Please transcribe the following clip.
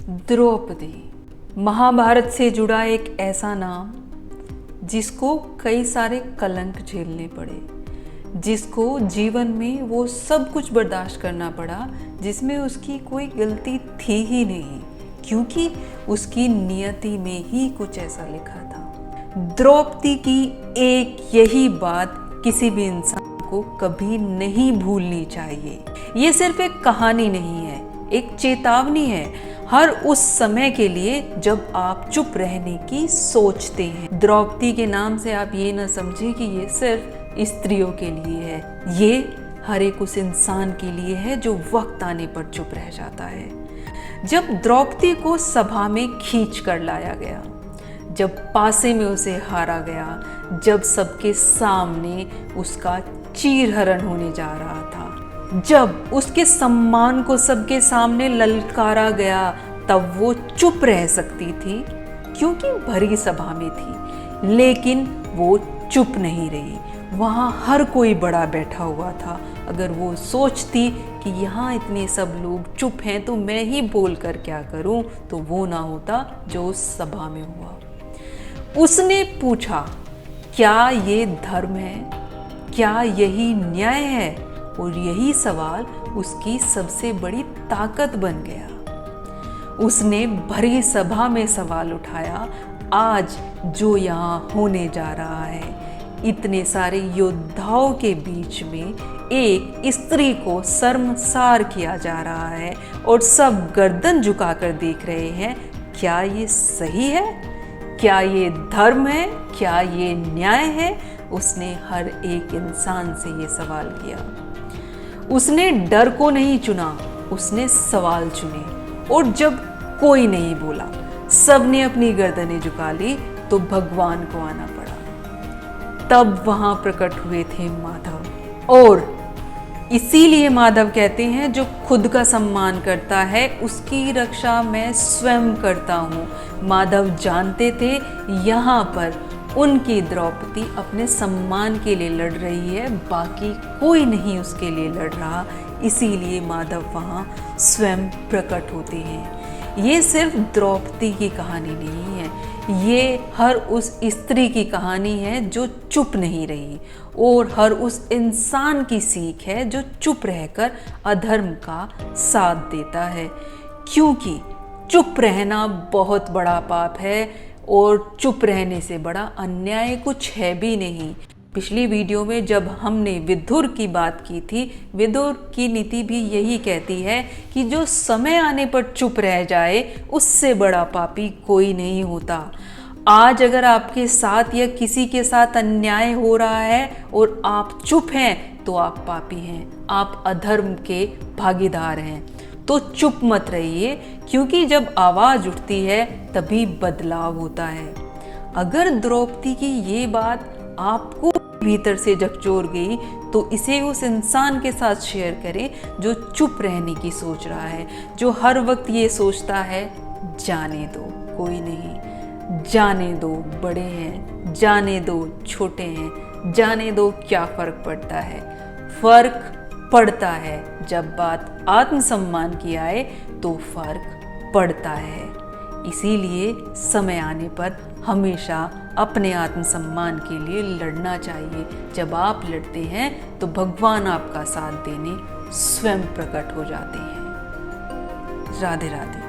द्रौपदी महाभारत से जुड़ा एक ऐसा नाम जिसको कई सारे कलंक झेलने पड़े, जिसको जीवन में वो सब कुछ बर्दाश्त करना पड़ा जिसमें उसकी कोई गलती थी ही नहीं, क्योंकि उसकी नियति में ही कुछ ऐसा लिखा था। द्रौपदी की एक यही बात किसी भी इंसान को कभी नहीं भूलनी चाहिए। ये सिर्फ एक कहानी नहीं है, एक चेतावनी है हर उस समय के लिए जब आप चुप रहने की सोचते हैं। द्रौपदी के नाम से आप ये ना समझें कि ये सिर्फ स्त्रियों के लिए है, ये हर एक उस इंसान के लिए है जो वक्त आने पर चुप रह जाता है। जब द्रौपदी को सभा में खींच कर लाया गया, जब पासे में उसे हारा गया, जब सबके सामने उसका चीरहरण होने जा रहा था, जब उसके सम्मान को सबके सामने ललकारा गया, तब वो चुप रह सकती थी क्योंकि भरी सभा में थी, लेकिन वो चुप नहीं रही। वहाँ हर कोई बड़ा बैठा हुआ था। अगर वो सोचती कि यहाँ इतने सब लोग चुप हैं तो मैं ही बोल कर क्या करूँ, तो वो ना होता जो उस सभा में हुआ। उसने पूछा, क्या ये धर्म है? क्या यही न्याय है? और यही सवाल उसकी सबसे बड़ी ताकत बन गया। उसने भरी सभा में सवाल उठाया, आज जो यहाँ होने जा रहा है, इतने सारे योद्धाओं के बीच में एक स्त्री को शर्मसार किया जा रहा है और सब गर्दन झुकाकर देख रहे हैं, क्या ये सही है? क्या ये धर्म है? क्या ये न्याय है? उसने हर एक इंसान से ये सवाल किया। उसने डर को नहीं चुना, उसने सवाल चुने। और जब कोई नहीं बोला, सबने अपनी गर्दनें झुका ली, तो भगवान को आना पड़ा। तब वहां प्रकट हुए थे माधव। और इसीलिए माधव कहते हैं, जो खुद का सम्मान करता है उसकी रक्षा मैं स्वयं करता हूँ। माधव जानते थे यहाँ पर उनकी द्रौपदी अपने सम्मान के लिए लड़ रही है, बाकी कोई नहीं उसके लिए लड़ रहा। इसीलिए माधव वहाँ स्वयं प्रकट होते हैं। ये सिर्फ द्रौपदी की कहानी नहीं है, ये हर उस स्त्री की कहानी है जो चुप नहीं रही, और हर उस इंसान की सीख है जो चुप रहकर अधर्म का साथ देता है। क्योंकि चुप रहना बहुत बड़ा पाप है और चुप रहने से बड़ा अन्याय कुछ है भी नहीं। पिछली वीडियो में जब हमने विदुर की बात की थी, विदुर की नीति भी यही कहती है कि जो समय आने पर चुप रह जाए उससे बड़ा पापी कोई नहीं होता। आज अगर आपके साथ या किसी के साथ अन्याय हो रहा है और आप चुप हैं, तो आप पापी हैं, आप अधर्म के भागीदार हैं। तो चुप मत रहिए, क्योंकि जब आवाज उठती है तभी बदलाव होता है। अगर द्रौपदी की ये बात आपको भीतर से झकझोर गई, तो इसे उस इंसान के साथ शेयर करें जो चुप रहने की सोच रहा है, जो हर वक्त ये सोचता है, जाने दो, कोई नहीं, जाने दो, बड़े हैं, जाने दो, छोटे हैं, जाने दो, क्या फर्क पड़ता है। फर्क पड़ता है। जब बात आत्मसम्मान की आए तो फर्क पड़ता है। इसीलिए समय आने पर हमेशा अपने आत्मसम्मान के लिए लड़ना चाहिए। जब आप लड़ते हैं तो भगवान आपका साथ देने स्वयं प्रकट हो जाते हैं। राधे राधे।